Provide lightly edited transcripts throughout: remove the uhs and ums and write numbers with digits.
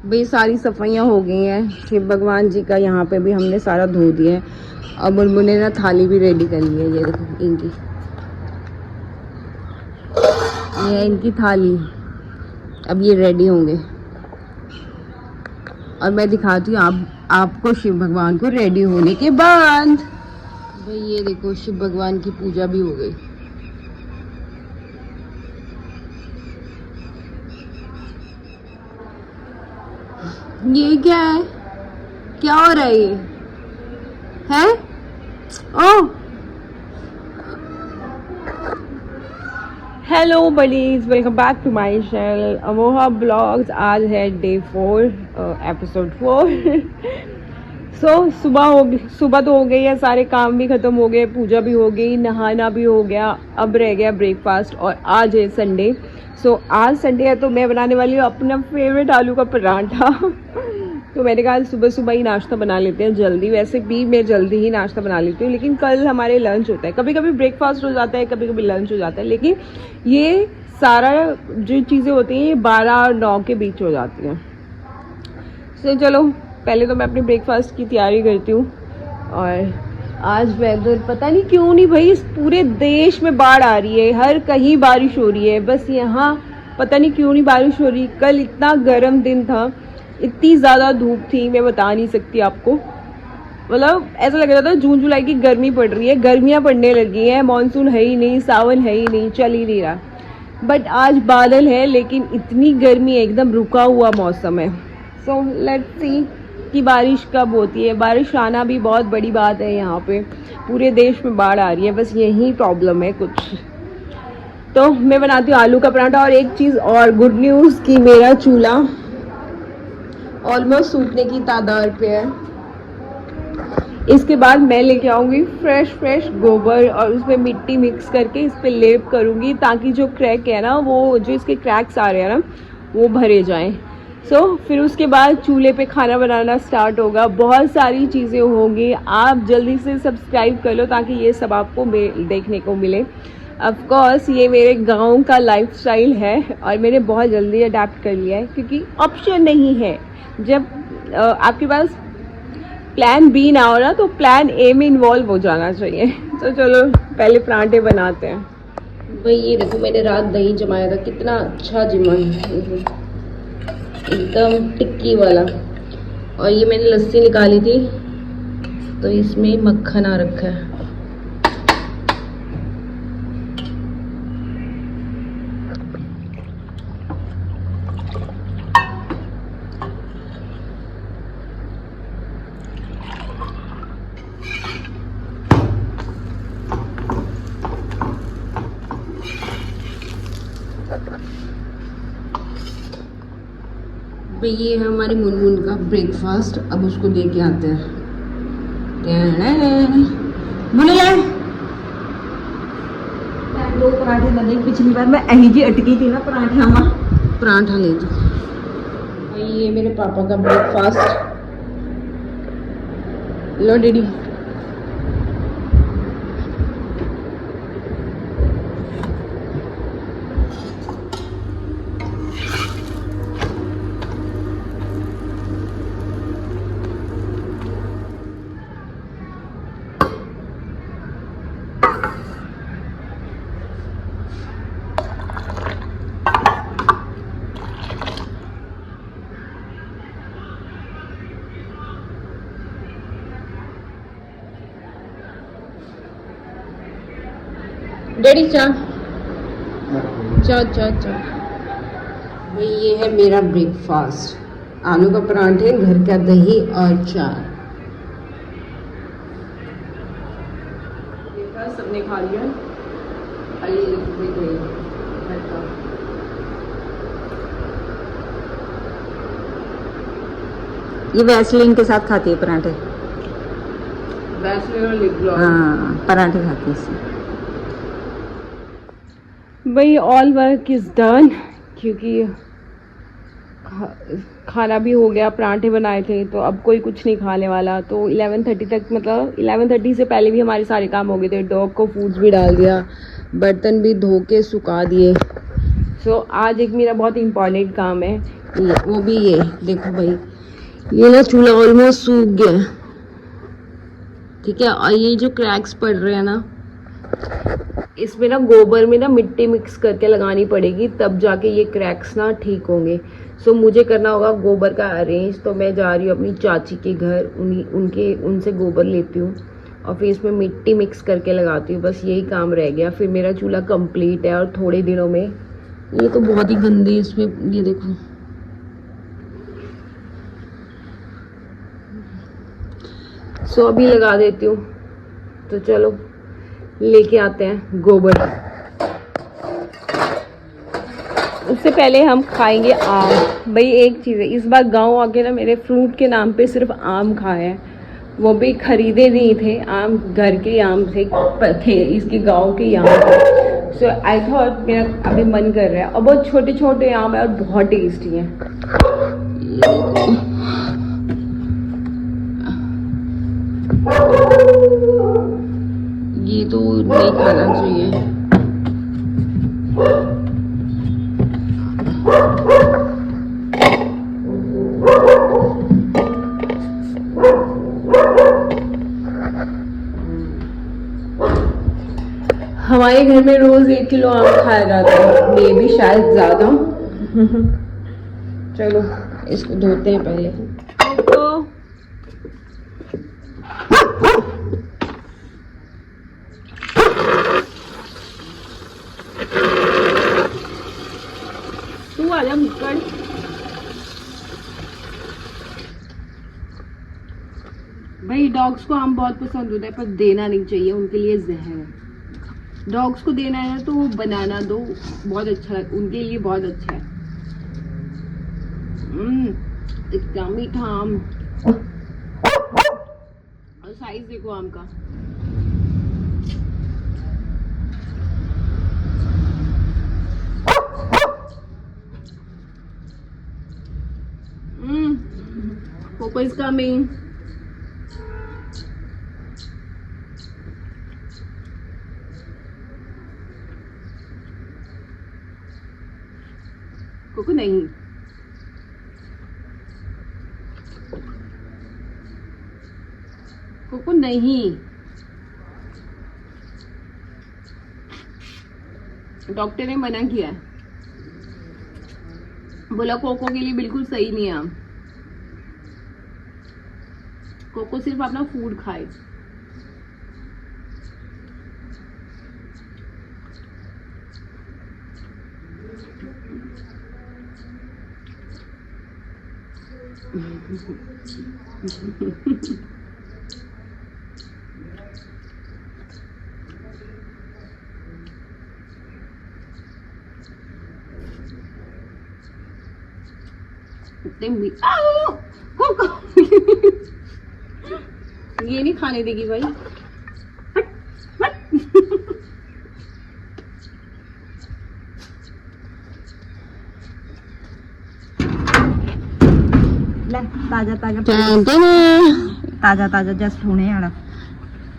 भाई सारी सफाइयाँ हो गई हैं, शिव भगवान जी का यहाँ पे भी हमने सारा धो दिया है। अब बुनबुन ने ना थाली भी रेडी कर ली है, ये देखो इनकी, ये है इनकी थाली। अब ये रेडी होंगे और मैं दिखाती हूँ आपको शिव भगवान को रेडी होने के बाद। भाई ये देखो शिव भगवान की पूजा भी हो गई। ये क्या है, क्या हो रहा है ये है? Oh hello buddies, welcome back to my channel Amoha blogs. आज है डे 4 एपिसोड 4। सुबह तो हो गई है, सारे काम भी खत्म हो गए, पूजा भी हो गई, नहाना भी हो गया, अब रह गया ब्रेकफास्ट। और आज है संडे। आज संडे है तो मैं बनाने वाली हूँ अपना फेवरेट आलू का पराठा। तो मैंने कहा सुबह सुबह ही नाश्ता बना लेते हैं जल्दी। वैसे भी मैं जल्दी ही नाश्ता बना लेती हूँ, लेकिन कल हमारे लंच होता है। कभी कभी ब्रेकफास्ट हो जाता है, कभी कभी लंच हो जाता है, लेकिन ये सारा जो चीज़ें होती हैं ये 12 और 9 के बीच हो जाती हैं। चलो पहले तो मैं अपनी ब्रेकफास्ट की तैयारी करती हूँ। और आज वेदर पता नहीं क्यों नहीं भाई, इस पूरे देश में बाढ़ आ रही है, हर कहीं बारिश हो रही है, बस यहाँ पता नहीं क्यों नहीं बारिश हो रही। कल इतना गर्म दिन था, इतनी ज़्यादा धूप थी, मैं बता नहीं सकती आपको। मतलब ऐसा लग रहा था जून जुलाई की गर्मी पड़ रही है, गर्मियाँ पड़ने लगी हैं, मानसून है ही नहीं, सावन है ही नहीं, चल ही नहीं रहा। बट आज बादल है, लेकिन इतनी गर्मी है, एकदम रुका हुआ मौसम है। सो लेट्स सी कि बारिश कब होती है। बारिश आना भी बहुत बड़ी बात है, यहाँ पे पूरे देश में बाढ़ आ रही है, बस यही प्रॉब्लम है कुछ। तो मैं बनाती हूँ आलू का पराठा। और एक चीज़ और गुड न्यूज़ कि मेरा चूल्हा ऑलमोस्ट सूखने की तादाद पे है। इसके बाद मैं लेके आऊँगी फ्रेश गोबर और उसमें मिट्टी मिक्स करके इस पे लेप करूँगी, ताकि जो क्रैक है ना, वो जो इसके क्रैक्स आ रहे हैं ना, वो भरे जाएं। फिर उसके बाद चूल्हे पे खाना बनाना स्टार्ट होगा, बहुत सारी चीज़ें होंगी। आप जल्दी से सब्सक्राइब कर लो ताकि ये सब आपको देखने को मिले। ऑफ कोर्स ये मेरे गांव का लाइफस्टाइल है और मैंने बहुत जल्दी अडेप्ट कर लिया है, क्योंकि ऑप्शन नहीं है। जब आपके पास प्लान बी ना हो ना, तो प्लान ए में इन्वॉल्व हो जाना चाहिए। तो चलो पहले पराठे बनाते हैं। भाई ये देखो मैंने रात दही जमाया था, कितना अच्छा जमा है, एकदम टिक्की वाला। और ये मैंने लस्सी निकाली थी, तो इसमें मक्खन आ रखा है। ये है हमारी मुनमुन का ब्रेकफास्ट। अब उसको लेके आते हैं। दो पराठे न देख, पिछली बार मैं अही जी अटकी थी ना पराठा ले दो। ये मेरे पापा का ब्रेकफास्ट। लो डैडी। डैडी चाय। भाई ये है मेरा ब्रेकफास्ट, आलू का पराठे, घर का दही और चाय। सबने खा लिया। ये वैसलीन के साथ खाती है पराठे, वैसलीन और लिप ग्लॉस। हाँ पराठे खाती है इससे। भाई ऑल वर्क इज़ डन, क्योंकि खाना भी हो गया, पराठे बनाए थे, तो अब कोई कुछ नहीं खाने वाला। तो 11:30 तक, मतलब 11:30 से पहले भी हमारे सारे काम हो गए थे। डॉग को फूड्स भी डाल दिया, बर्तन भी धो के सुखा दिए। आज एक मेरा बहुत इम्पॉर्टेंट काम है वो भी ये देखो भाई, ये ना चूल्हा ऑलमोस्ट सूख गया, ठीक है। और ये जो क्रैक्स पड़ रहे हैं ना, इसमें ना गोबर में ना मिट्टी मिक्स करके लगानी पड़ेगी, तब जाके ये क्रैक्स ना ठीक होंगे। सो मुझे करना होगा गोबर का अरेंज। तो मैं जा रही हूँ अपनी चाची के घर, उनसे गोबर लेती हूँ और फिर इसमें मिट्टी मिक्स करके लगाती हूँ। बस यही काम रह गया, फिर मेरा चूल्हा कंप्लीट है। और थोड़े दिनों में, ये तो बहुत ही गंदी इसमें, ये देखो, सो अभी लगा देती हूँ। तो चलो लेके आते हैं गोबर। उससे पहले हम खाएंगे आम। भाई एक चीज़ है, इस बार गांव आके ना मेरे फ्रूट के नाम पे सिर्फ आम खाए हैं, वो भी खरीदे नहीं थे आम, घर के आम थे, इसके गांव के आम थे। सो आई थॉट, मेरा अभी मन कर रहा है। और बहुत छोटे छोटे आम है और बहुत टेस्टी हैं। ये तो नहीं खाना चाहिए। हमारे घर में रोज 1 किलो आम खाया जाता है, मे भी शायद ज्यादा। चलो इसको धोते हैं पहले। तो तू आजा मुक्कड़। भाई डॉग्स को आम बहुत पसंद होता है, पर देना नहीं चाहिए, उनके लिए जहर है। डॉग्स को देना है ना तो वो बनाना दो, बहुत अच्छा है उनके लिए, बहुत अच्छा है। इतना मीठा आम, और साइज देखो आम का। Coco is coming. Coco नहीं, कोको नहीं। डॉक्टर ने मना किया है, बोला कोको के लिए बिल्कुल सही नहीं है आम। कोको सिर्फ अपना फूड खाए। ये नहीं खाने देगी भाई। ताजा ताजा ताजा ताजा जस्ट होने वाला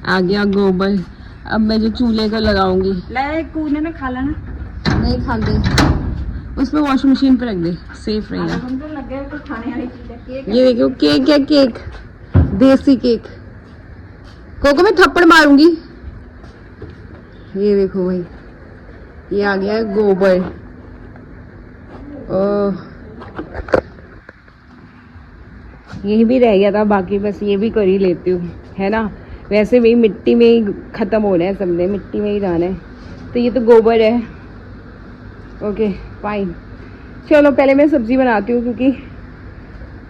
आ गया गोबर। अब मैं जो चूल्हे को लगाऊंगी। ले कूने ने खा लेना, नहीं खाते, उसमें वॉशिंग मशीन पे रख दे, सेफ रहेगा। तो लगे तो खाने वाली चीज है। केक ये देखो, केक है, केक, देसी केक। कोको मैं थप्पड़ मारूंगी। ये देखो भाई, ये आ गया है गोबर। यही भी रह गया था, बाकी बस ये भी कर ही लेती हूँ, है ना। वैसे भी मिट्टी में ही खत्म होना है, सबने मिट्टी में ही जाना है। तो ये तो गोबर है। ओके फाइन, चलो पहले मैं सब्जी बनाती हूँ, क्योंकि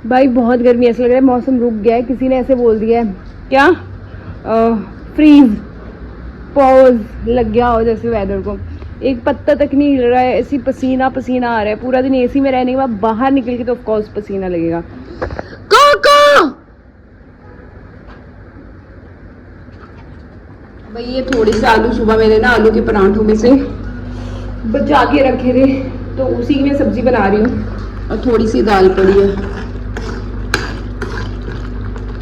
भाई बहुत गर्मी, ऐसा लग रहा है मौसम रुक गया है। किसी ने ऐसे बोल दिया है क्या, फ्रीज पॉज लग गया हो जैसे वेदर को। एक पत्ता तक नहीं हिल रहा है, ऐसी पसीना पसीना आ रहा है। पूरा दिन एसी में रहने के बाद बाहर निकल के तो ऑफकोर्स पसीना लगेगा। कोको भाई, ये थोड़े से आलू सुबह मैंने ना आलू के परांठों में से बचा के रखे थे, तो उसी में सब्जी बना रही हूँ। और थोड़ी सी दाल पड़ी है।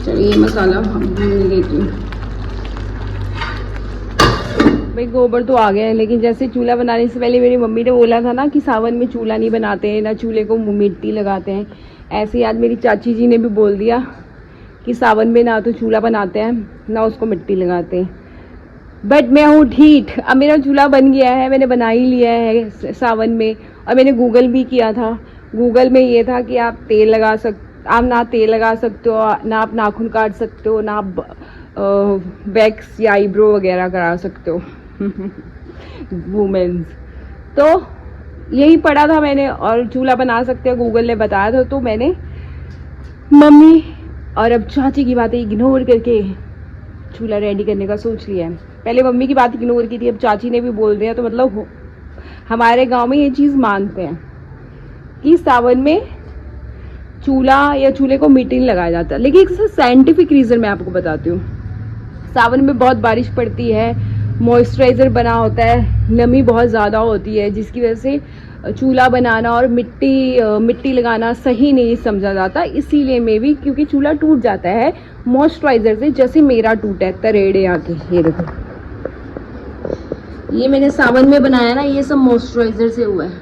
चलिए ये मसाला भून लेती हूँ। भाई गोबर तो आ गया है, लेकिन जैसे चूल्हा बनाने से पहले मेरी मम्मी ने बोला था ना कि सावन में चूल्हा नहीं बनाते हैं, ना चूल्हे को मिट्टी लगाते हैं, ऐसे ही आज मेरी चाची जी ने भी बोल दिया कि सावन में ना तो चूल्हा बनाते हैं ना उसको मिट्टी लगाते हैं। बट मैं हूँ ठीक, अब मेरा चूल्हा बन गया है, मैंने बना ही लिया है सावन में। और मैंने गूगल भी किया था, गूगल में ये था कि आप आप ना तेल लगा सकते हो, ना आप नाखून काट सकते हो, ना आप वैक्स या आईब्रो वगैरह करा सकते हो वुमेन्स। तो यही पढ़ा था मैंने, और चूल्हा बना सकते हो गूगल ने बताया था। तो मैंने मम्मी और अब चाची की बातें इग्नोर करके चूल्हा रेडी करने का सोच लिया है। पहले मम्मी की बात इग्नोर की थी, अब चाची ने भी बोल दिया, तो मतलब हमारे गांव में ये चीज़ मानते हैं कि सावन में चूल्हा या चूल्हे को मिट्टी नहीं लगाया जाता। लेकिन एक साइंटिफिक रीज़न मैं आपको बताती हूँ। सावन में बहुत बारिश पड़ती है, मॉइस्चराइज़र बना होता है, नमी बहुत ज़्यादा होती है, जिसकी वजह से चूल्हा बनाना और मिट्टी लगाना सही नहीं समझा जाता। इसीलिए में भी, क्योंकि चूल्हा टूट जाता है मॉइस्चराइज़र से, जैसे मेरा टूटा है तरेड़े आके। ये देखो, ये मैंने सावन में बनाया ना, ये सब मॉइस्चराइज़र से हुआ है।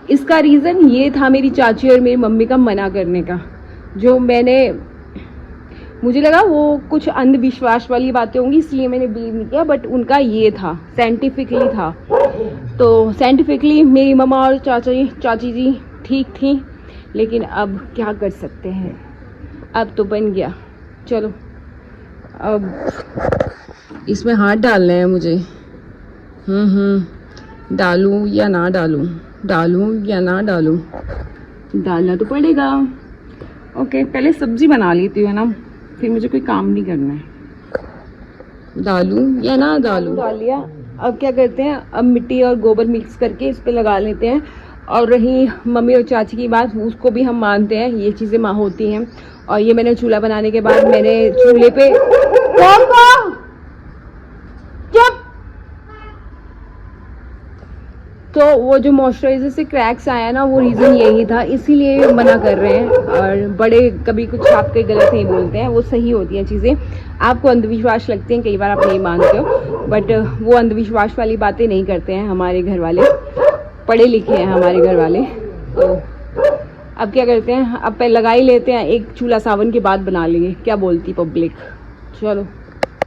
इसका रीज़न ये था मेरी चाची और मेरी मम्मी का मना करने का, जो मुझे लगा वो कुछ अंधविश्वास वाली बातें होंगी, इसलिए मैंने बिलीव नहीं किया। बट उनका ये था, साइंटिफिकली था। तो साइंटिफिकली मेरी मम्मा और चाची जी ठीक थी, लेकिन अब क्या कर सकते हैं, अब तो बन गया। चलो अब इसमें हाथ डालना है मुझे। डालूं या ना डालूं, डालूं या ना डालूं, डालना तो पड़ेगा। ओके, पहले सब्जी बना लेती हूँ ना, फिर मुझे कोई काम नहीं करना है। डालूं या ना डालूं, डाल लिया। अब क्या करते हैं, अब मिट्टी और गोबर मिक्स करके इस पे लगा लेते हैं। और रही मम्मी और चाची की बात, उसको भी हम मानते हैं, ये चीज़ें माँ होती हैं। और ये मैंने चूल्हा बनाने के बाद मैंने चूल्हे पे चुप, तो वो जो मॉइस्चराइजर से क्रैक्स आया ना, वो रीज़न यही था, इसीलिए मना कर रहे हैं। और बड़े कभी कुछ आपके गलत नहीं बोलते हैं, वो सही होती हैं चीज़ें। आपको अंधविश्वास लगते हैं, कई बार आप नहीं मानते हो, बट वो अंधविश्वास वाली बातें नहीं करते हैं हमारे घर वाले, पढ़े लिखे हैं हमारे घर वाले। तो अब क्या करते हैं, अब पहले लगा ही लेते हैं, एक चूल्हा सावन के बाद बना लेंगे। क्या बोलती पब्लिक? चलो।